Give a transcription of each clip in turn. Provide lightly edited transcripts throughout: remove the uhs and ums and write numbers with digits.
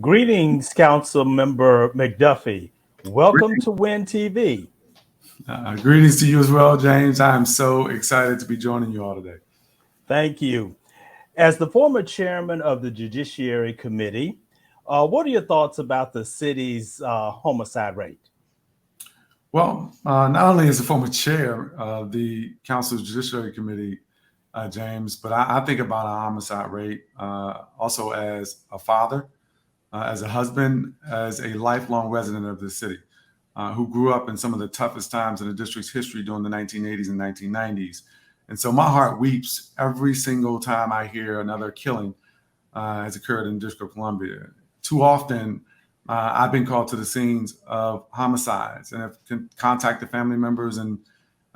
Greetings, Councilmember McDuffie. Welcome to Win TV. Greetings to you as well, James. I am so excited to be joining you all today. Thank you. As the former chairman of the Judiciary Committee, what are your thoughts about the city's homicide rate? Well, not only as a former chair of the Council's Judiciary Committee, James, but I think about our homicide rate also as a father, as a husband, as a lifelong resident of the city who grew up in some of the toughest times in the district's history during the 1980s and 1990s. And so my heart weeps every single time I hear another killing has occurred in the District of Columbia. Too often, I've been called to the scenes of homicides and have contacted family members, and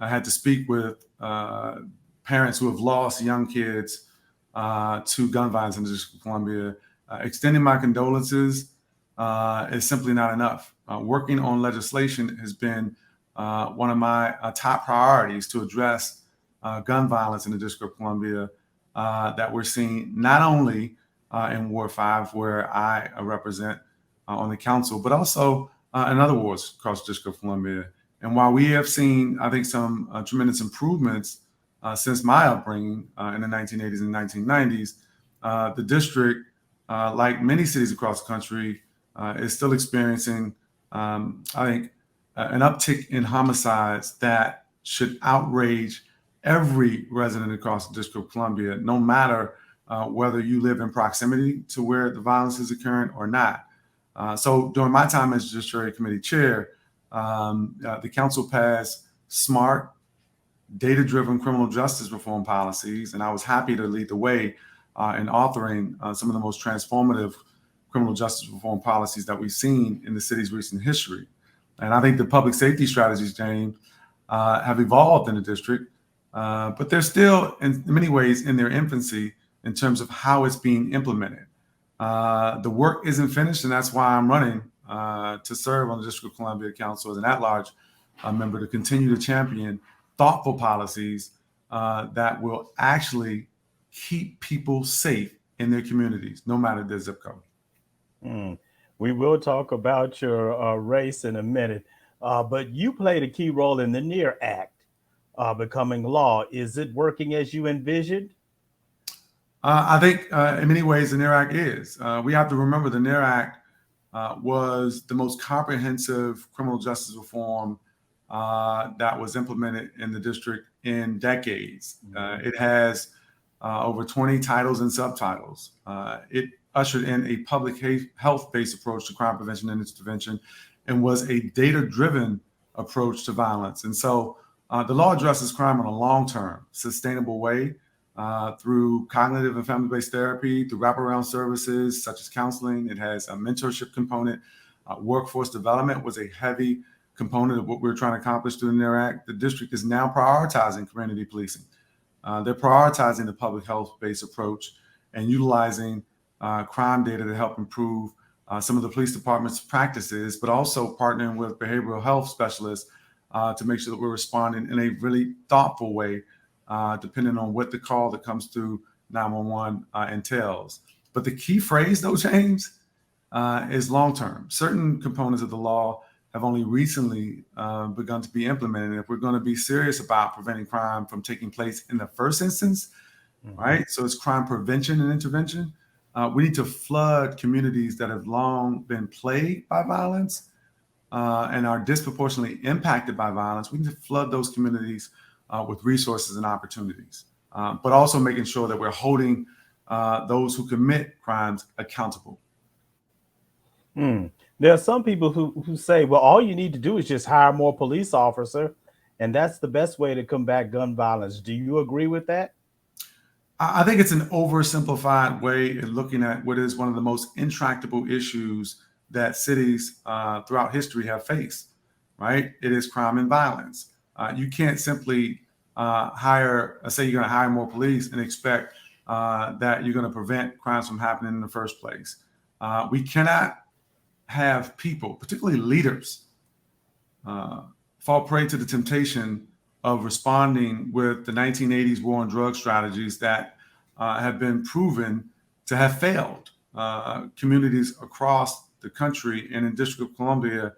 I had to speak with parents who have lost young kids to gun violence in the District of Columbia. Extending my condolences is simply not enough. Working on legislation has been one of my top priorities to address gun violence in the District of Columbia that we're seeing not only in Ward 5, where I represent on the council, but also in other wards across the District of Columbia. And while we have seen, I think, some tremendous improvements since my upbringing in the 1980s and 1990s, the district, like many cities across the country, is still experiencing, I think, an uptick in homicides that should outrage every resident across the District of Columbia, no matter whether you live in proximity to where the violence is occurring or not. So during my time as Judiciary Committee Chair, the council passed smart, data-driven criminal justice reform policies, and I was happy to lead the way in authoring some of the most transformative criminal justice reform policies that we've seen in the city's recent history. And I think the public safety strategies, James, have evolved in the district, but they're still, in many ways, in their infancy in terms of how it's being implemented. The work isn't finished, and that's why I'm running to serve on the District of Columbia Council as an at-large member to continue to champion thoughtful policies that will actually keep people safe in their communities, no matter their zip code. We will talk about your race in a minute, but you played a key role in the Nare Act becoming law. Is it working as you envisioned? I think in many ways the Nare Act is. We have to remember the Nare Act was the most comprehensive criminal justice reform that was implemented in the district in decades. It has over 20 titles and subtitles. It ushered in a public health-based approach to crime prevention and intervention, and was a data-driven approach to violence. And so the law addresses crime in a long-term, sustainable way through cognitive and family-based therapy, through wraparound services such as counseling. It has a mentorship component. Workforce development was a heavy component of what we're trying to accomplish through the Nare Act. The district is now prioritizing community policing. They're prioritizing the public health-based approach and utilizing crime data to help improve some of the police department's practices, but also partnering with behavioral health specialists to make sure that we're responding in a really thoughtful way, depending on what the call that comes through 911 entails. But the key phrase, though, James, is long-term. Certain components of the law have only recently begun to be implemented. And if we're going to be serious about preventing crime from taking place in the first instance, right? So it's crime prevention and intervention. We need to flood communities that have long been plagued by violence and are disproportionately impacted by violence. We need to flood those communities with resources and opportunities, but also making sure that we're holding those who commit crimes accountable. There are some people who say, well, all you need to do is just hire more police officers, and that's the best way to combat gun violence. Do you agree with that? I think it's an oversimplified way of looking at what is one of the most intractable issues that cities throughout history have faced, right? It is crime and violence. You can't simply say you're going to hire more police and expect that you're going to prevent crimes from happening in the first place. We cannot have people, particularly leaders, fall prey to the temptation of responding with the 1980s war on drug strategies that have been proven to have failed, communities across the country and in District of Columbia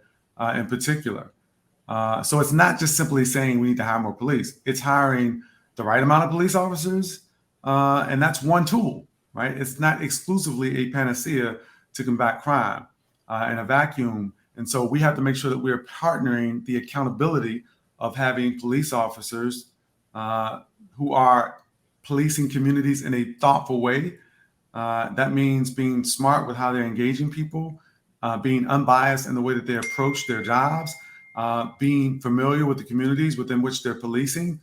in particular. So it's not just simply saying we need to hire more police. It's hiring the right amount of police officers, and that's one tool, right? It's not exclusively a panacea to combat crime in a vacuum. And so we have to make sure that we're partnering the accountability of having police officers who are policing communities in a thoughtful way. That means being smart with how they're engaging people, being unbiased in the way that they approach their jobs, being familiar with the communities within which they're policing,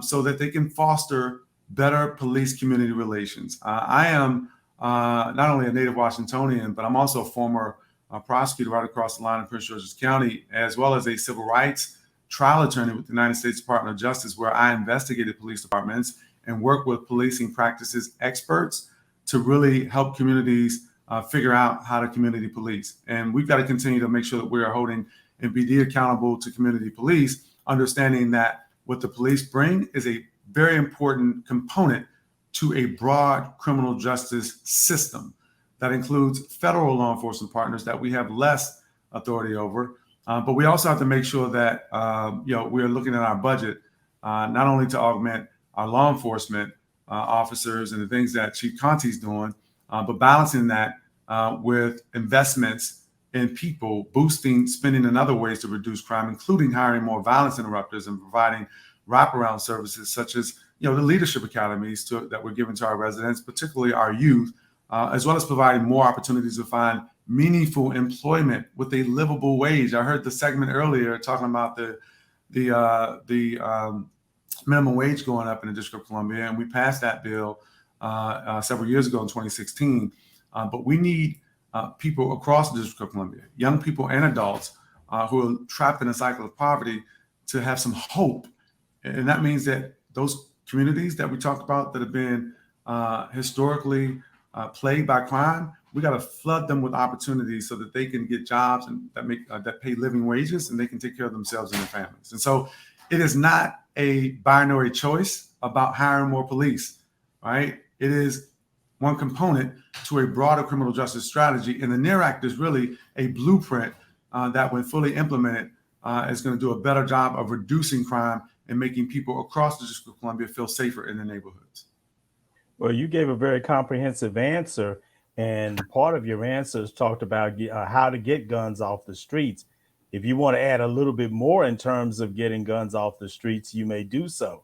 so that they can foster better police-community relations. I am not only a native Washingtonian, but I'm also a former prosecutor right across the line in Prince George's County, as well as a civil rights trial attorney with the United States Department of Justice, where I investigated police departments and worked with policing practices experts to really help communities figure out how to community police. And we've got to continue to make sure that we are holding MPD accountable to community police, understanding that what the police bring is a very important component to a broad criminal justice system that includes federal law enforcement partners that we have less authority over. But we also have to make sure that we're looking at our budget not only to augment our law enforcement officers and the things that Chief Conti's doing, but balancing that with investments in people, boosting spending in other ways to reduce crime, including hiring more violence interrupters and providing wraparound services such as the leadership academies that we're giving to our residents, particularly our youth, as well as providing more opportunities to find meaningful employment with a livable wage. I heard the segment earlier talking about the minimum wage going up in the District of Columbia, and we passed that bill several years ago in 2016. But we need people across the District of Columbia, young people and adults who are trapped in a cycle of poverty, to have some hope. And that means that those communities that we talked about that have been historically plagued by crime, we got to flood them with opportunities so that they can get jobs and that pay living wages, and they can take care of themselves and their families. And so it is not a binary choice about hiring more police, right? It is one component to a broader criminal justice strategy. And the Nare Act is really a blueprint that, when fully implemented, is going to do a better job of reducing crime and making people across the District of Columbia feel safer in their neighborhoods. Well, you gave a very comprehensive answer, and part of your answers talked about how to get guns off the streets. If you want to add a little bit more in terms of getting guns off the streets, you may do so.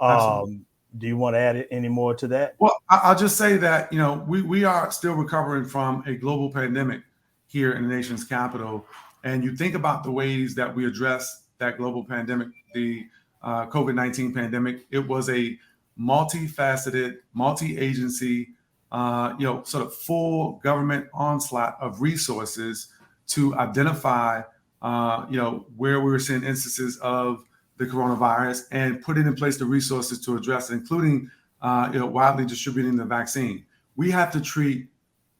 Do you want to add any more to that? Well, I'll just say that, we are still recovering from a global pandemic here in the nation's capital. And you think about the ways that we address that global pandemic, the COVID-19 pandemic. It was a multifaceted, multi-agency, sort of full government onslaught of resources to identify, where we were seeing instances of the coronavirus and putting in place the resources to address it, including, widely distributing the vaccine. We have to treat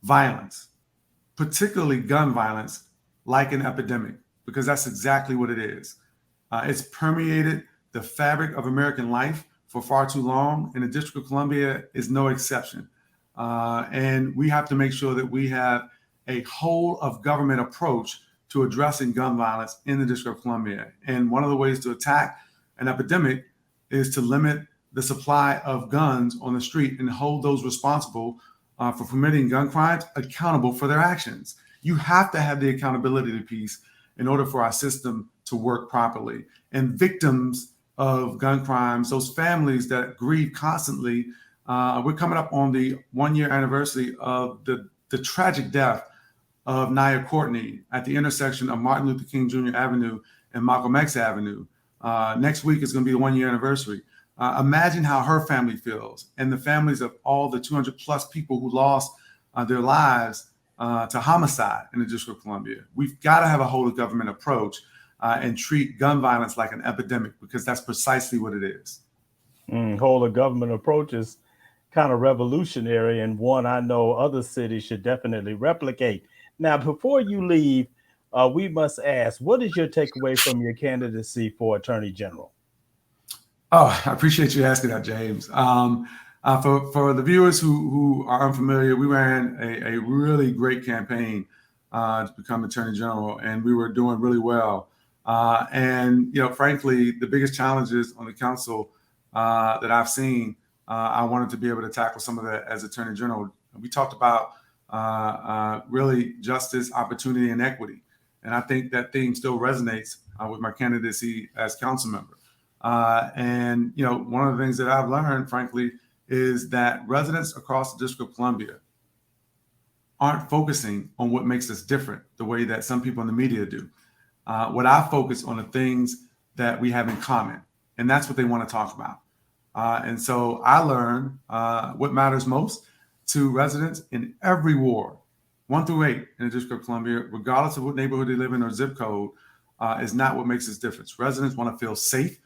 violence, particularly gun violence, like an epidemic, because that's exactly what it is. It's permeated the fabric of American life for far too long, and the District of Columbia is no exception. And we have to make sure that we have a whole of government approach to addressing gun violence in the District of Columbia. And one of the ways to attack an epidemic is to limit the supply of guns on the street and hold those responsible for committing gun crimes accountable for their actions. You have to have the accountability piece in order for our system to work properly. And victims of gun crimes, those families that grieve constantly, we're coming up on the 1-year anniversary of the tragic death of Naya Courtney at the intersection of Martin Luther King Jr. Avenue and Malcolm X Avenue. Next week is going to be the 1-year anniversary. Imagine how her family feels, and the families of all the 200 plus people who lost their lives to homicide in the District of Columbia. We've got to have a whole of government approach and treat gun violence like an epidemic, because that's precisely what it is. Whole of government approach is kind of revolutionary, and one I know other cities should definitely replicate. Now, before you leave, we must ask, what is your takeaway from your candidacy for Attorney General? Oh, I appreciate you asking that, James. For the viewers who are unfamiliar, we ran a really great campaign to become Attorney General, and we were doing really well. And frankly, the biggest challenges on the council that I've seen, I wanted to be able to tackle some of that as Attorney General. We talked about really justice, opportunity, and equity, and I think that theme still resonates with my candidacy as council member. And one of the things that I've learned, frankly, is that residents across the District of Columbia aren't focusing on what makes us different the way that some people in the media do. What I focus on the things that we have in common, and that's what they want to talk about. And so I learned what matters most to residents in every ward, 1 through 8 in the District of Columbia, regardless of what neighborhood they live in or zip code, is not what makes us different. Residents want to feel safe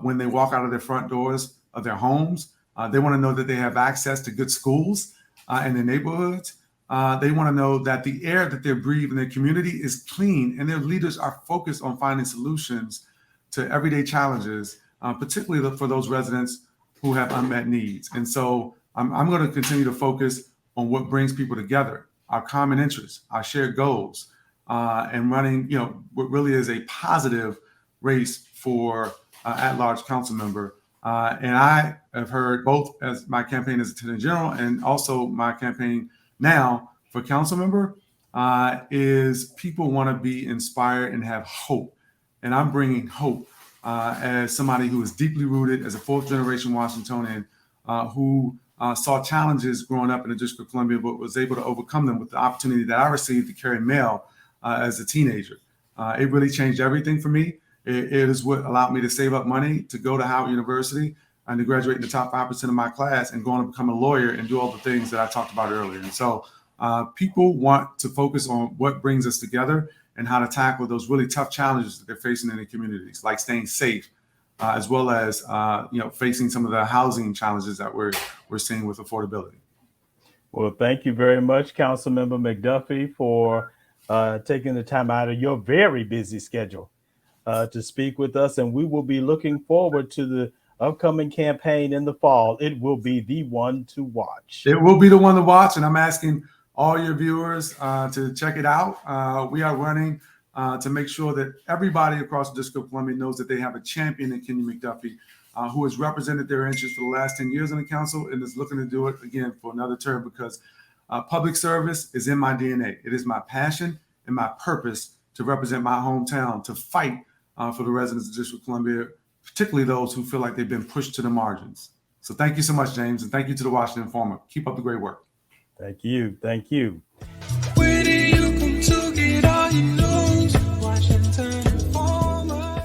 when they walk out of their front doors of their homes. They want to know that they have access to good schools in their neighborhoods. They want to know that the air that they breathe in their community is clean, and their leaders are focused on finding solutions to everyday challenges, particularly for those residents who have unmet needs. And so I'm going to continue to focus on what brings people together, our common interests, our shared goals, and running, what really is a positive race for at-large council member. And I have heard both as my campaign as Attorney General and also my campaign now for council member is people want to be inspired and have hope. And I'm bringing hope as somebody who is deeply rooted as a 4th generation Washingtonian who saw challenges growing up in the District of Columbia, but was able to overcome them with the opportunity that I received to carry mail as a teenager. It really changed everything for me. It is what allowed me to save up money to go to Howard University and to graduate in the top 5% of my class and go on to become a lawyer and do all the things that I talked about earlier. And so people want to focus on what brings us together and how to tackle those really tough challenges that they're facing in their communities, like staying safe, as well as facing some of the housing challenges that we're seeing with affordability. Well, thank you very much, Councilmember McDuffie, for taking the time out of your very busy schedule to speak with us. And we will be looking forward to the upcoming campaign in the fall. It will be the one to watch. It will be the one to watch, and I'm asking all your viewers to check it out. We are running to make sure that everybody across the District of Columbia knows that they have a champion in Kenyan McDuffie who has represented their interests for the last 10 years on the council and is looking to do it again for another term, because public service is in my DNA. It is my passion and my purpose to represent my hometown, to fight for the residents of the District of Columbia, particularly those who feel like they've been pushed to the margins. So thank you so much, James, and thank you to the Washington Informer. Keep up the great work. Thank you. Thank you.